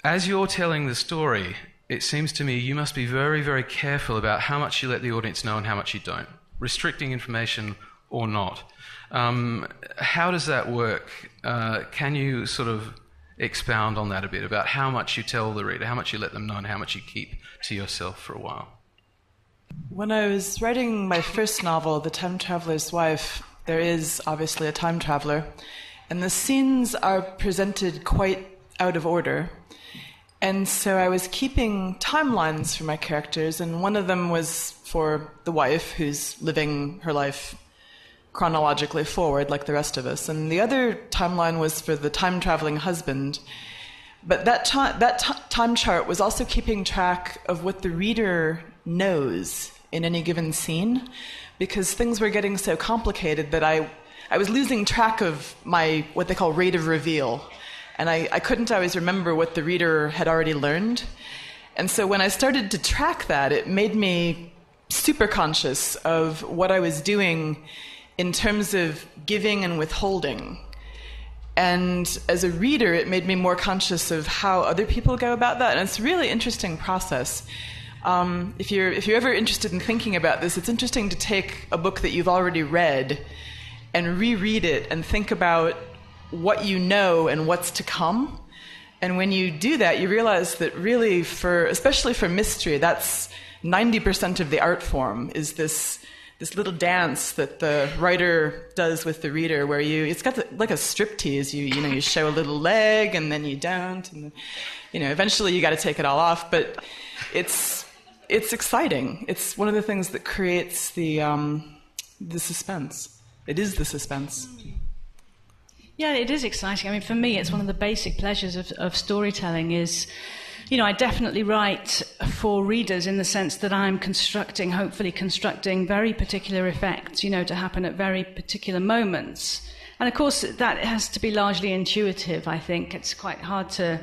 as you're telling the story, it seems to me you must be very, very careful about how much you let the audience know and how much you don't, restricting information or not. How does that work? Can you sort of expound on that a bit, about how much you tell the reader, how much you let them know, and how much you keep to yourself for a while? When I was writing my first novel, The Time Traveler's Wife, there is obviously a time traveler, and the scenes are presented quite out of order. And so I was keeping timelines for my characters, and one of them was for the wife, who's living her life chronologically forward like the rest of us, and the other timeline was for the time-traveling husband. But that time chart was also keeping track of what the reader knows in any given scene, because things were getting so complicated that I was losing track of my, what they call rate of reveal, and I couldn't always remember what the reader had already learned. And so when I started to track that, it made me super conscious of what I was doing in terms of giving and withholding. And as a reader, it made me more conscious of how other people go about that. And it's a really interesting process. If you're ever interested in thinking about this, it's interesting to take a book that you've already read and reread it and think about what you know and what's to come. And when you do that, you realize that really, especially for mystery, that's 90% of the art form, is this little dance that the writer does with the reader, where it's got like a striptease. You show a little leg and then you don't, and eventually you got to take it all off. But it's exciting. It's one of the things that creates the suspense. It is the suspense. Yeah, it is exciting. I mean, for me, it's one of the basic pleasures of storytelling is, I definitely write for readers in the sense that I'm hopefully constructing very particular effects, to happen at very particular moments. And of course, that has to be largely intuitive, I think. It's quite hard to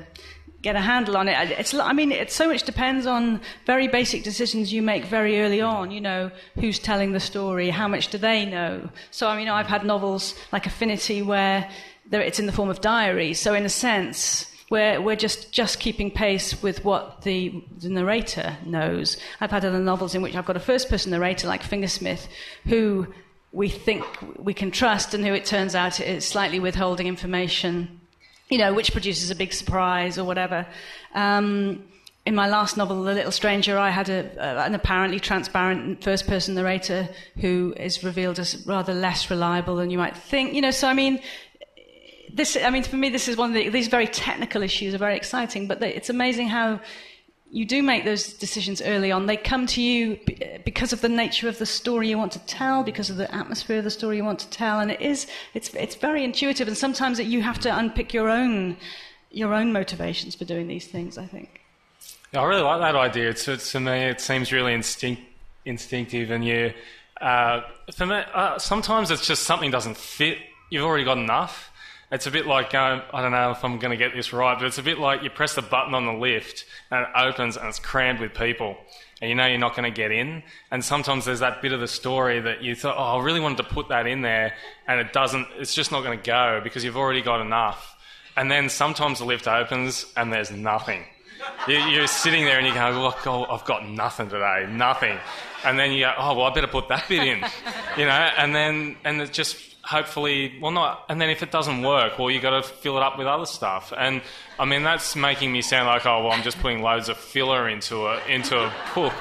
get a handle on it. It so much depends on very basic decisions you make very early on, who's telling the story, how much do they know. So, I've had novels like Affinity where it's in the form of diaries. So in a sense, we're just keeping pace with what the narrator knows. I've had other novels in which I've got a first-person narrator like Fingersmith, who we think we can trust and who it turns out is slightly withholding information, which produces a big surprise or whatever. In my last novel, The Little Stranger, I had an apparently transparent first-person narrator who is revealed as rather less reliable than you might think. For me, this is one of these very technical issues are very exciting, but it's amazing how you do make those decisions early on. They come to you because of the nature of the story you want to tell, because of the atmosphere of the story you want to tell, and it's very intuitive. And sometimes you have to unpick your own motivations for doing these things, I think. Yeah, I really like that idea. To me, it seems really instinctive, and for me, sometimes it's just something doesn't fit. You've already got enough. It's a bit like, I don't know if I'm going to get this right, but it's a bit like you press the button on the lift and it opens and it's crammed with people and you're not going to get in. And sometimes there's that bit of the story that you thought, I really wanted to put that in there, and it's just not going to go because you've already got enough. And then sometimes the lift opens and there's nothing. You're sitting there and you go, look, I've got nothing today, nothing. And then you go, I better put that bit in, and it just... hopefully, and then if it doesn't work, you got to fill it up with other stuff. And that's making me sound like, I'm just putting loads of filler into a book.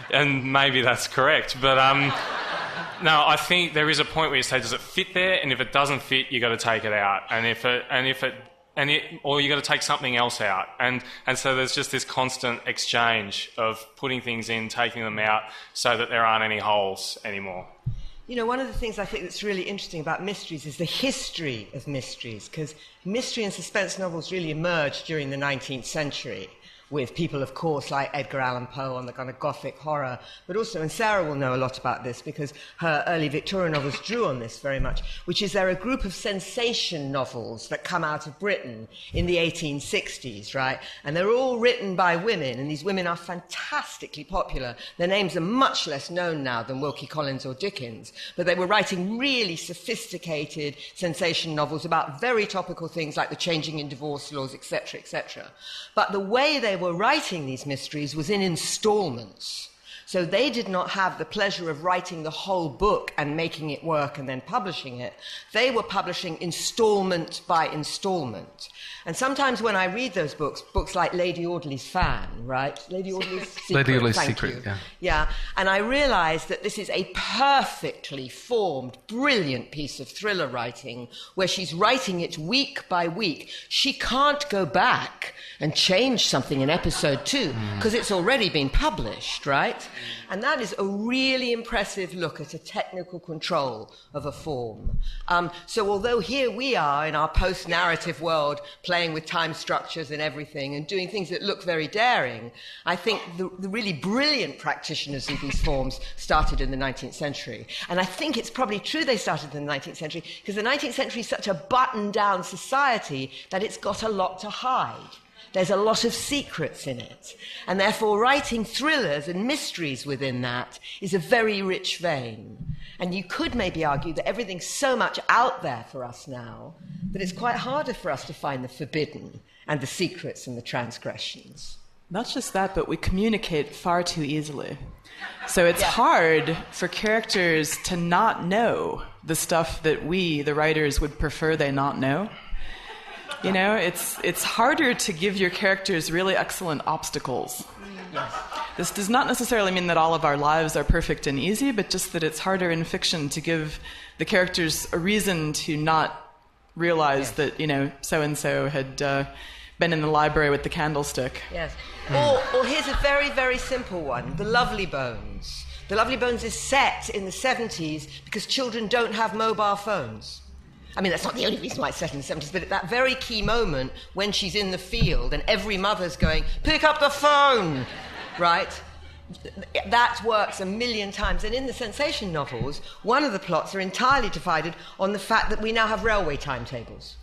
And maybe that's correct. But no, I think there is a point where you say, does it fit there? And if it doesn't fit, you got to take it out. Or you got to take something else out. And so there's just this constant exchange of putting things in, taking them out, so that there aren't any holes anymore. One of the things I think that's really interesting about mysteries is the history of mysteries, because mystery and suspense novels really emerged during the 19th century with people, of course, like Edgar Allan Poe on the kind of Gothic horror, but also, and Sarah will know a lot about this because her early Victorian novels drew on this very much, which is they're a group of sensation novels that come out of Britain in the 1860s, right? And they're all written by women, and these women are fantastically popular. Their names are much less known now than Wilkie Collins or Dickens, but they were writing really sophisticated sensation novels about very topical things like the changing in divorce laws, etc., etc. But the way they were writing these mysteries was in installments. So they did not have the pleasure of writing the whole book and making it work and then publishing it. They were publishing installment by installment. And sometimes when I read those books like Lady Audley's Fan, right? Lady Audley's Secret. Lady Audley's Thank Secret, you. yeah. Yeah, and I realised that this is a perfectly formed, brilliant piece of thriller writing where she's writing it week by week. She can't go back and change something in episode 2 because it's already been published, right? And that is a really impressive look at a technical control of a form. So although here we are in our post-narrative world playing with time structures and everything and doing things that look very daring, I think the really brilliant practitioners of these forms started in the 19th century. And I think it's probably true they started in the 19th century because the 19th century is such a buttoned-down society that it's got a lot to hide. There's a lot of secrets in it. And therefore, writing thrillers and mysteries within that is a very rich vein. And you could maybe argue that everything's so much out there for us now that it's quite harder for us to find the forbidden and the secrets and the transgressions. Not just that, but we communicate far too easily. So it's hard for characters to not know the stuff that we, the writers, would prefer they not know. You know, it's harder to give your characters really excellent obstacles. Yes. This does not necessarily mean that all of our lives are perfect and easy, but just that it's harder in fiction to give the characters a reason to not realize that, you know, so-and-so had been in the library with the candlestick. Yes. Or here's a very, very simple one, The Lovely Bones. The Lovely Bones is set in the 70s because children don't have mobile phones. I mean, that's not the only reason why it's set in the 70s, but at that very key moment when she's in the field and every mother's going, pick up the phone, right? That works a million times. And in the sensation novels, one of the plots are entirely divided on the fact that we now have railway timetables.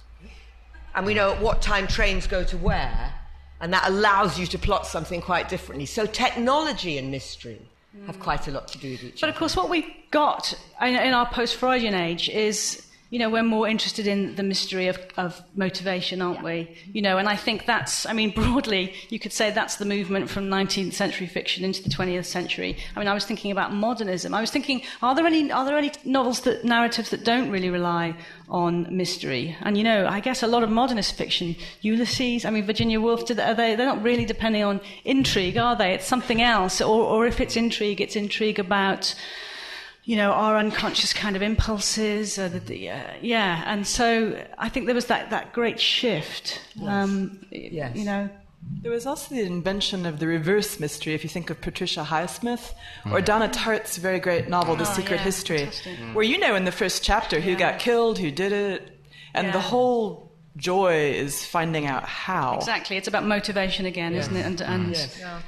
And we know at what time trains go to where, and that allows you to plot something quite differently. So technology and mystery have quite a lot to do with each other. But of course, what we got in our post-Freudian age is, you know, we're more interested in the mystery of motivation, aren't we? You know, and I think that's, I mean, broadly, you could say that's the movement from 19th century fiction into the 20th century. I mean, I was thinking about modernism. I was thinking, are there any novels, narratives that don't really rely on mystery? And, you know, I guess a lot of modernist fiction, Ulysses, I mean, Virginia Woolf, they're not really depending on intrigue, are they? It's something else. Or if it's intrigue about, you know, our unconscious kind of impulses. And so I think there was that great shift. Yes. You know. There was also the invention of the reverse mystery, if you think of Patricia Highsmith, or Donna Tartt's very great novel, The Secret History, where you know in the first chapter who got killed, who did it, and the whole joy is finding out how. Exactly. It's about motivation again, isn't it? And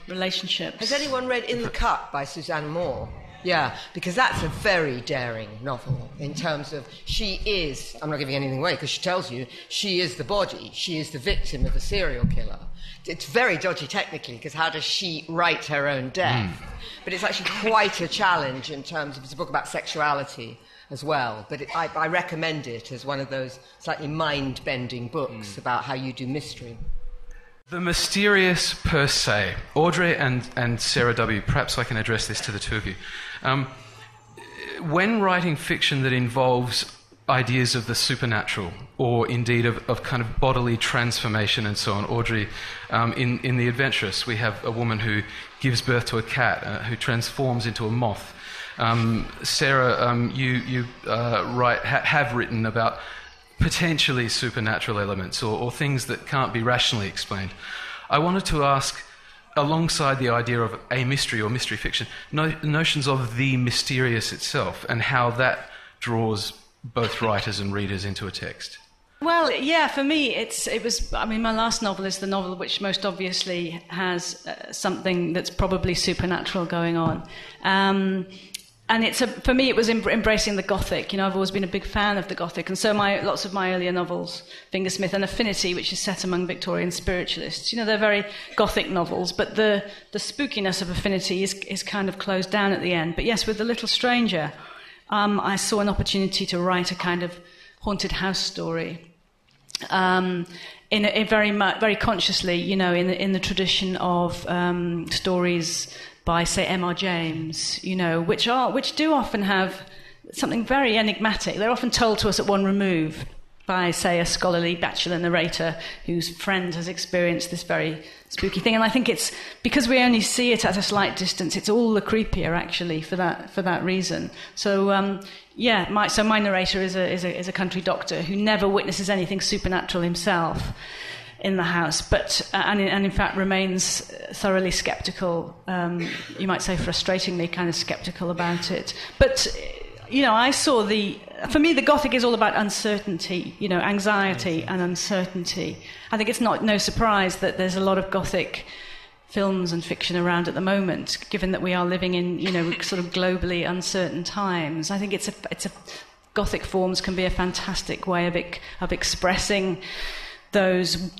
relationships. Has anyone read In the Cut by Suzanne Moore? Yeah, because that's a very daring novel in terms of she is, I'm not giving anything away because she tells you, she is the body, she is the victim of a serial killer. It's very dodgy technically because how does she write her own death? But it's actually quite a challenge in terms of, it's a book about sexuality as well. But I recommend it as one of those slightly mind-bending books about how you do mystery. The mysterious per se. Audrey and Sarah W., perhaps I can address this to the two of you. When writing fiction that involves ideas of the supernatural or indeed of kind of bodily transformation and so on, Audrey, in The Adventuress, we have a woman who gives birth to a cat, who transforms into a moth. Sarah, you have written about potentially supernatural elements or things that can't be rationally explained. I wanted to ask, alongside the idea of a mystery or mystery fiction, notions of the mysterious itself and how that draws both writers and readers into a text. Well, yeah, for me, my last novel is the novel which most obviously has something that's probably supernatural going on. And for me, it was embracing the Gothic. I've always been a big fan of the Gothic. And so lots of my earlier novels, Fingersmith and Affinity, which is set among Victorian spiritualists, they're very Gothic novels, but the spookiness of Affinity is kind of closed down at the end. But yes, with The Little Stranger, I saw an opportunity to write a kind of haunted house story. In a very consciously, in the tradition of stories by, say, M.R. James, which do often have something very enigmatic. They're often told to us at one remove by, say, a scholarly bachelor narrator whose friend has experienced this very spooky thing. And I think it's because we only see it at a slight distance, it's all the creepier, actually, for that reason. So, my narrator is a country doctor who never witnesses anything supernatural himself in the house, but and in fact remains thoroughly sceptical. You might say frustratingly kind of sceptical about it. But I saw for me, the Gothic is all about uncertainty, anxiety and uncertainty. I think it's no surprise that there's a lot of Gothic films and fiction around at the moment, given that we are living in, sort of globally uncertain times. I think it's a Gothic forms can be a fantastic way of expressing those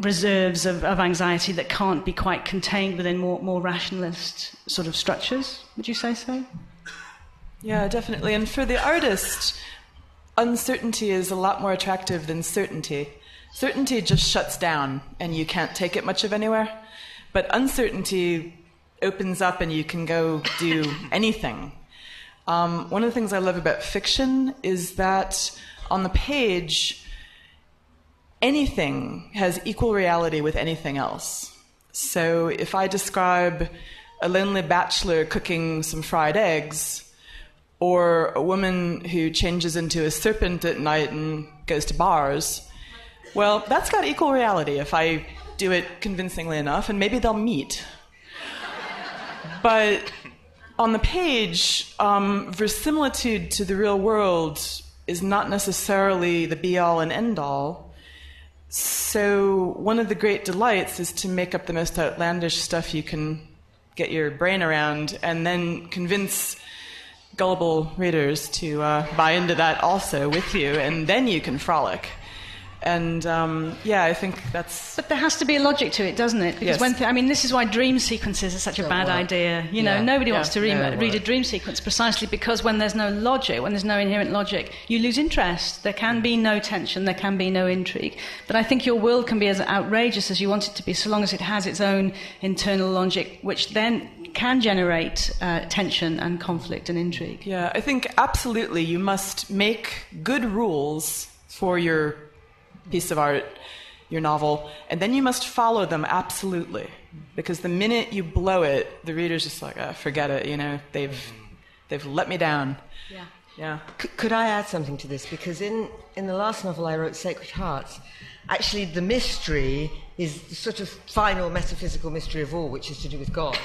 reserves of anxiety that can't be quite contained within more rationalist sort of structures. Would you say so? Yeah, definitely. And for the artist, uncertainty is a lot more attractive than certainty. Certainty just shuts down and you can't take it much of anywhere. But uncertainty opens up and you can go do anything. One of the things I love about fiction is that on the page, anything has equal reality with anything else. So if I describe a lonely bachelor cooking some fried eggs, or a woman who changes into a serpent at night and goes to bars, well, that's got equal reality if I do it convincingly enough, and maybe they'll meet. But on the page, verisimilitude to the real world is not necessarily the be-all and end-all. So one of the great delights is to make up the most outlandish stuff you can get your brain around and then convince gullible readers to buy into that also with you, and then you can frolic. And I think that's... But there has to be a logic to it, doesn't it? Because yes. This is why dream sequences are such a bad idea. Nobody wants to read a dream sequence precisely because when there's no logic, when there's no inherent logic, you lose interest. There can be no tension, there can be no intrigue. But I think your world can be as outrageous as you want it to be, so long as it has its own internal logic, which then can generate tension and conflict and intrigue. Yeah, I think absolutely you must make good rules for your piece of art, your novel, and then you must follow them absolutely. Because the minute you blow it, the reader's just like, forget it, they've let me down. Yeah. Could I add something to this? Because in the last novel I wrote, Sacred Hearts, actually the mystery is the sort of final metaphysical mystery of all, which is to do with God.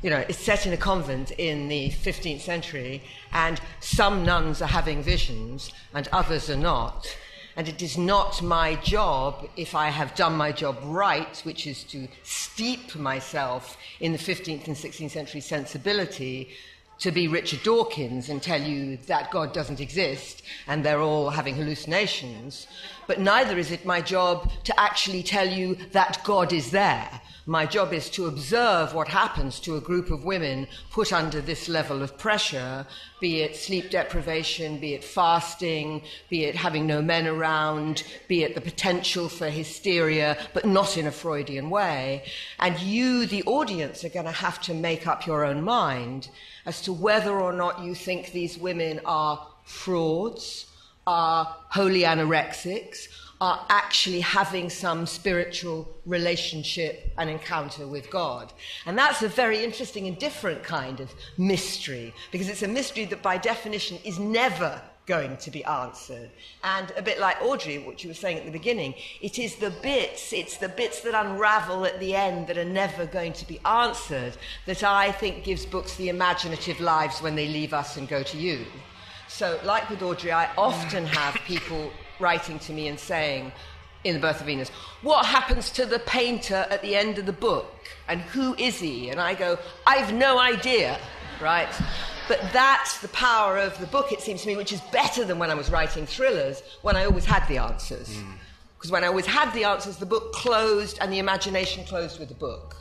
It's set in a convent in the 15th century, and some nuns are having visions and others are not. And it is not my job, if I have done my job right, which is to steep myself in the 15th and 16th century sensibility, to be Richard Dawkins and tell you that God doesn't exist and they're all having hallucinations. But neither is it my job to actually tell you that God is there. My job is to observe what happens to a group of women put under this level of pressure, be it sleep deprivation, be it fasting, be it having no men around, be it the potential for hysteria, but not in a Freudian way. And you, the audience, are going to have to make up your own mind as to whether or not you think these women are frauds, are wholly anorexics, are actually having some spiritual relationship and encounter with God. And that's a very interesting and different kind of mystery, because it's a mystery that by definition is never going to be answered. And a bit like Audrey, what you were saying at the beginning, it's the bits that unravel at the end that are never going to be answered that I think gives books the imaginative lives when they leave us and go to you. So like with Audrey, I often have people writing to me and saying, in The Birth of Venus, what happens to the painter at the end of the book? And who is he? And I go, I've no idea, right? But that's the power of the book, it seems to me, which is better than when I was writing thrillers, when I always had the answers. Because when I always had the answers, the book closed and the imagination closed with the book.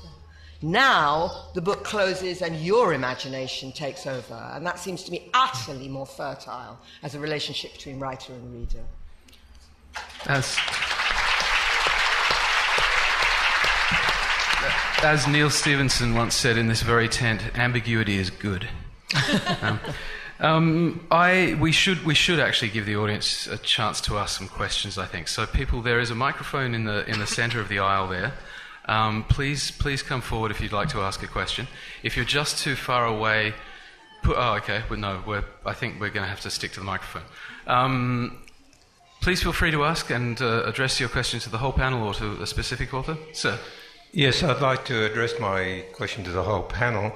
Now, the book closes and your imagination takes over. And that seems to me utterly more fertile as a relationship between writer and reader. As Neil Stevenson once said in this very tent, ambiguity is good. We should actually give the audience a chance to ask some questions, I think. So people, there is a microphone in the centre of the aisle there. Please come forward if you'd like to ask a question. If you're just too far away, okay. Well, no, I think we're going to have to stick to the microphone. Please feel free to ask and address your question to the whole panel or to a specific author. Sir. Yes, I'd like to address my question to the whole panel.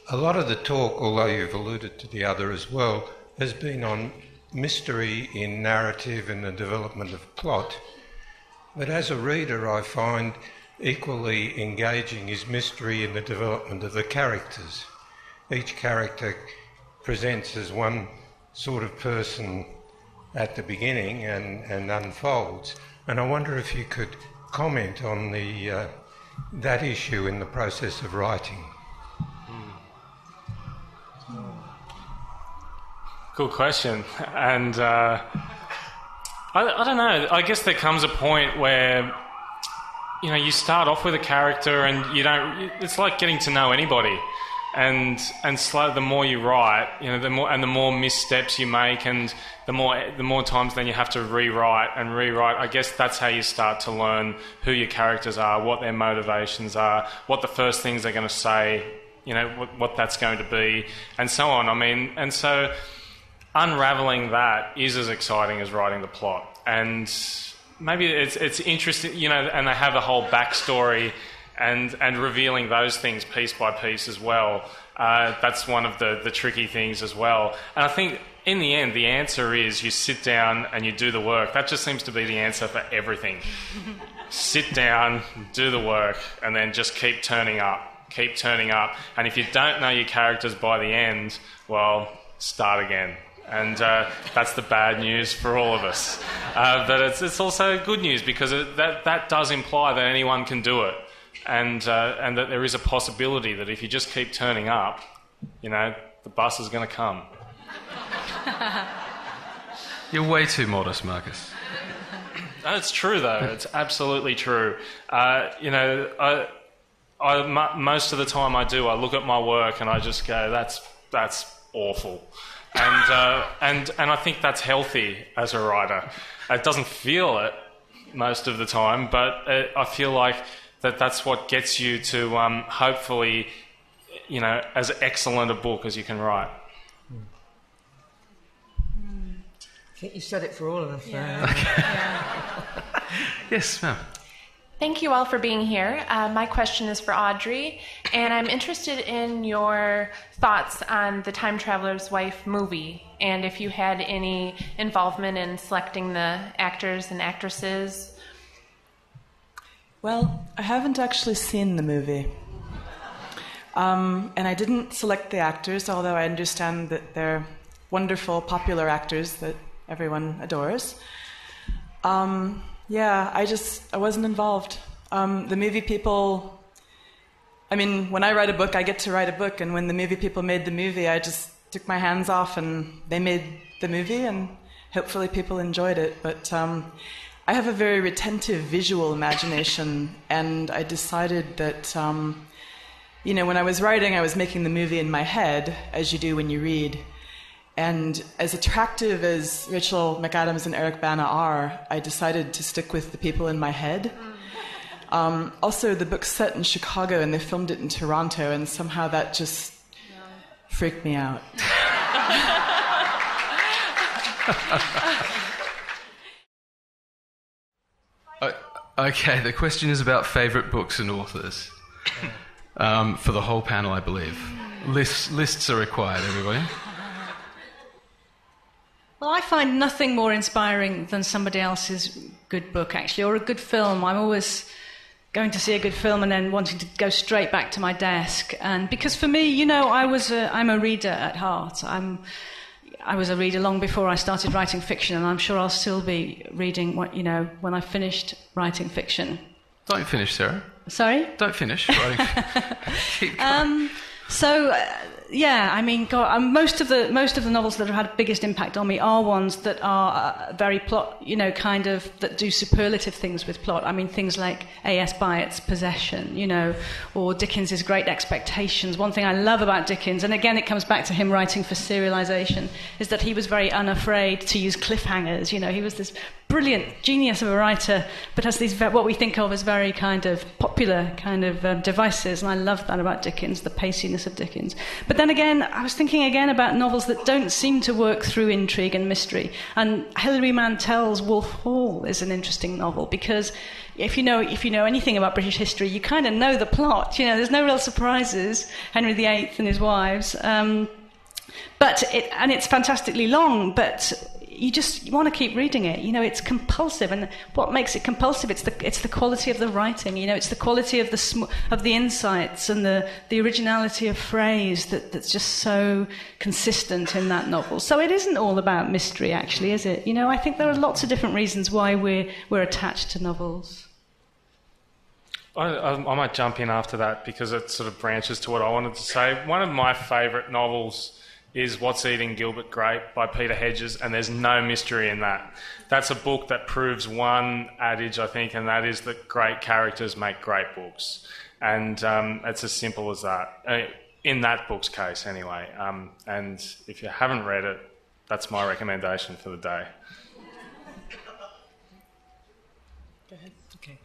A lot of the talk, although you've alluded to the other as well, has been on mystery in narrative and the development of plot. But as a reader, I find equally engaging is mystery in the development of the characters. Each character presents as one sort of person at the beginning and unfolds. And I wonder if you could comment on that issue in the process of writing. Good question. And I don't know. I guess there comes a point where, you start off with a character and you don't. It's like getting to know anybody, and the more you write, the more missteps you make, and the more times then you have to rewrite. I guess that's how you start to learn who your characters are, what their motivations are, what the first things they're going to say, what that's going to be, and so on. And so unraveling that is as exciting as writing the plot. And maybe it's interesting, and they have a whole backstory and revealing those things piece by piece as well. That's one of the tricky things as well. And I think in the end, the answer is you sit down and you do the work. That just seems to be the answer for everything. Sit down, do the work, and then just keep turning up. And if you don't know your characters by the end, well, start again. And that's the bad news for all of us. But it's also good news because that does imply that anyone can do it. And that there is a possibility that if you just keep turning up, the bus is going to come. You're way too modest, Marcus. No, it's true, though. It's absolutely true. Most of the time I look at my work and I just go, that's awful. And I think that's healthy as a writer. It doesn't feel it most of the time, but I feel like that's what gets you to hopefully, as excellent a book as you can write. I think you said it for all of us. Yeah. Okay. Yeah. Yes, ma'am. Thank you all for being here. My question is for Audrey, and I'm interested in your thoughts on the Time Traveler's Wife movie, and if you had any involvement in selecting the actors and actresses. Well, I haven't actually seen the movie. And I didn't select the actors, although I understand that they're wonderful, popular actors that everyone adores. I wasn't involved. The movie people, when I write a book, I get to write a book, and when the movie people made the movie, I just took my hands off and they made the movie, and hopefully people enjoyed it. But I have a very retentive visual imagination, and I decided that, when I was writing, I was making the movie in my head, as you do when you read. And as attractive as Rachel McAdams and Eric Bana are, I decided to stick with the people in my head. Also, the book's set in Chicago, and they filmed it in Toronto, and somehow that just freaked me out. Okay, the question is about favourite books and authors. For the whole panel, I believe. Lists are required, everybody. Well, Well, I find nothing more inspiring than somebody else's good book, actually, or a good film. I'm always going to see a good film and then wanting to go straight back to my desk. And because for me, you know, I'm a reader at heart. I was a reader long before I started writing fiction, and I'm sure I'll still be reading when I've finished writing fiction. Don't finish, Sarah. Sorry? Don't finish writing. Keep going. I mean, God, most of the novels that have had biggest impact on me are ones that are very plot, that do superlative things with plot. I mean, things like A.S. Byatt's Possession, or Dickens's Great Expectations. One thing I love about Dickens, and again it comes back to him writing for serialization, is that he was very unafraid to use cliffhangers. He was this brilliant genius of a writer, but has these what we think of as very kind of popular kind of devices, and I love that about Dickens, the paciness of Dickens. But then again, I was thinking again about novels that don't seem to work through intrigue and mystery, and Hilary Mantel's Wolf Hall is an interesting novel, because if you know anything about British history, you kind of know the plot. There's no real surprises. Henry VIII and his wives, but it's fantastically long, but you want to keep reading it. It's compulsive, and what makes it compulsive? It's the quality of the writing. It's the quality of the insights and the originality of phrase that's just so consistent in that novel. So it isn't all about mystery, actually, is it? I think there are lots of different reasons why we're attached to novels. I might jump in after that because it sort of branches to what I wanted to say. One of my favourite novels is What's Eating Gilbert Grape by Peter Hedges, and there's no mystery in that. That's a book that proves one adage, I think, and that is that great characters make great books. And it's as simple as that, in that book's case anyway. And if you haven't read it, that's my recommendation for the day. Go ahead. Okay.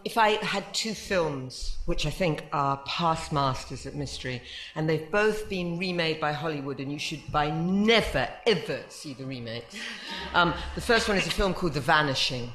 If I had two films, which I think are past masters at mystery, and they've both been remade by Hollywood, and you should never, ever see the remakes. The first one is a film called The Vanishing,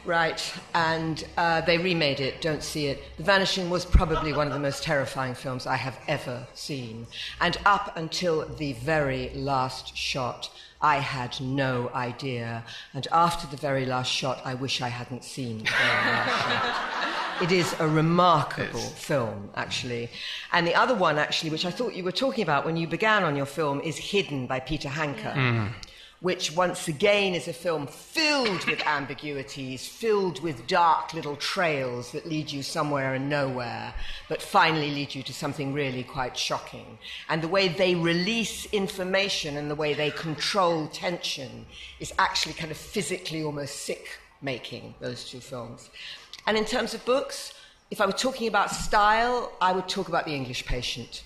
right? And they remade it, don't see it. The Vanishing was probably one of the most terrifying films I have ever seen. And up until the very last shot, I had no idea. And after the very last shot, I wish I hadn't seen the very last shot. It is a remarkable film, actually. And the other one, actually, which I thought you were talking about when you began on your film, is Hidden by Peter Hanke, which once again is a film filled with ambiguities, filled with dark little trails that lead you somewhere and nowhere, but finally lead you to something really quite shocking. And the way they release information and the way they control tension is actually kind of physically almost sick-making, those two films. And in terms of books, if I were talking about style, I would talk about The English Patient.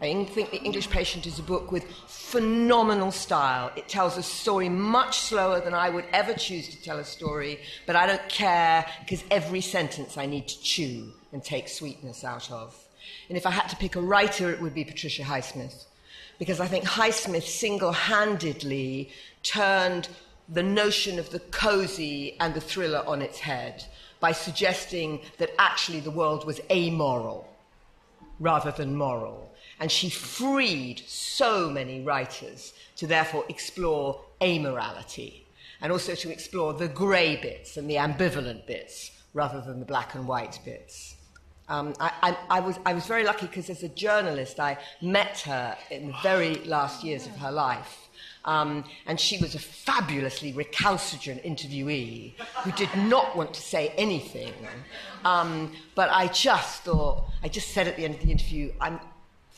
I think The English Patient is a book with phenomenal style. It tells a story much slower than I would ever choose to tell a story, but I don't care, because every sentence I need to chew and take sweetness out of. And if I had to pick a writer, it would be Patricia Highsmith, because I think Highsmith single-handedly turned the notion of the cosy and the thriller on its head by suggesting that actually the world was amoral rather than moral. And she freed so many writers to therefore explore amorality, and also to explore the grey bits and the ambivalent bits rather than the black and white bits. I was very lucky because as a journalist I met her in the very last years of her life. And she was a fabulously recalcitrant interviewee who did not want to say anything. But I just said at the end of the interview,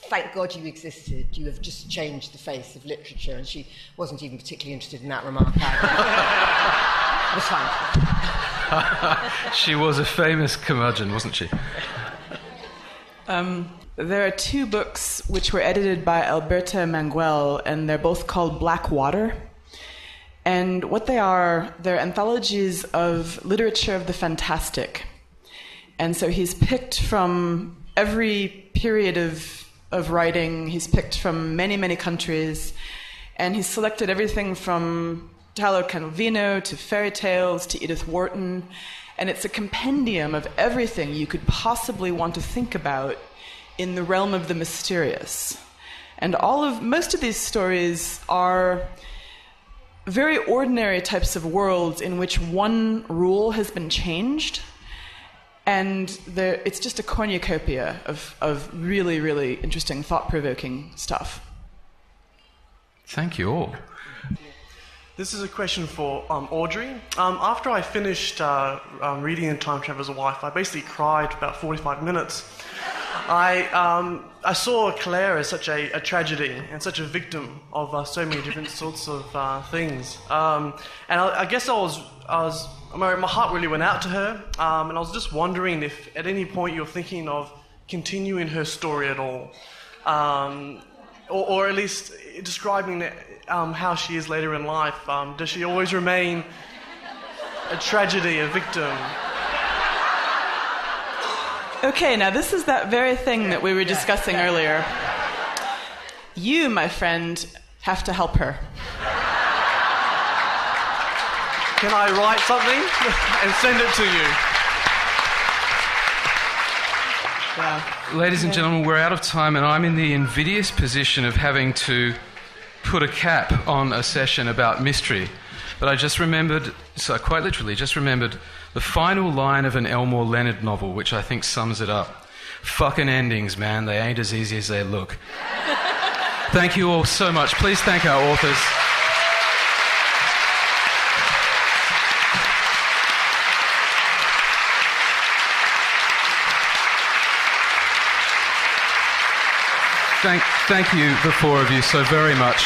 thank God you existed. You have just changed the face of literature. And she wasn't even particularly interested in that remark either. It was fine. She was a famous curmudgeon, wasn't she? There are two books which were edited by Alberto Manuel, and they're both called Black Water. And what they are, they're anthologies of literature of the fantastic. And so he's picked from every period of writing. He's picked from many, many countries, and he's selected everything from Italo Calvino to fairy tales to Edith Wharton, and it's a compendium of everything you could possibly want to think about in the realm of the mysterious. And most of these stories are very ordinary types of worlds in which one rule has been changed, and it's just a cornucopia of really, really interesting, thought-provoking stuff. Thank you all. This is a question for Audrey. After I finished reading The Time Traveler's Wife, I basically cried for about 45 minutes. I saw Claire as such a tragedy and such a victim of so many different sorts of things. And I guess my heart really went out to her, and I was just wondering if at any point you're thinking of continuing her story at all, or at least describing how she is later in life. Does she always remain a tragedy, a victim? Okay, now this is that very thing that we were discussing earlier. You, my friend, have to help her. Can I write something and send it to you? Yeah. Ladies and gentlemen, we're out of time, and I'm in the invidious position of having to put a cap on a session about mystery. But I just remembered, so quite literally, just remembered the final line of an Elmore Leonard novel, which I think sums it up. Fucking endings, man. They ain't as easy as they look. Thank you all so much. Please thank our authors. Thank you, the four of you, so very much.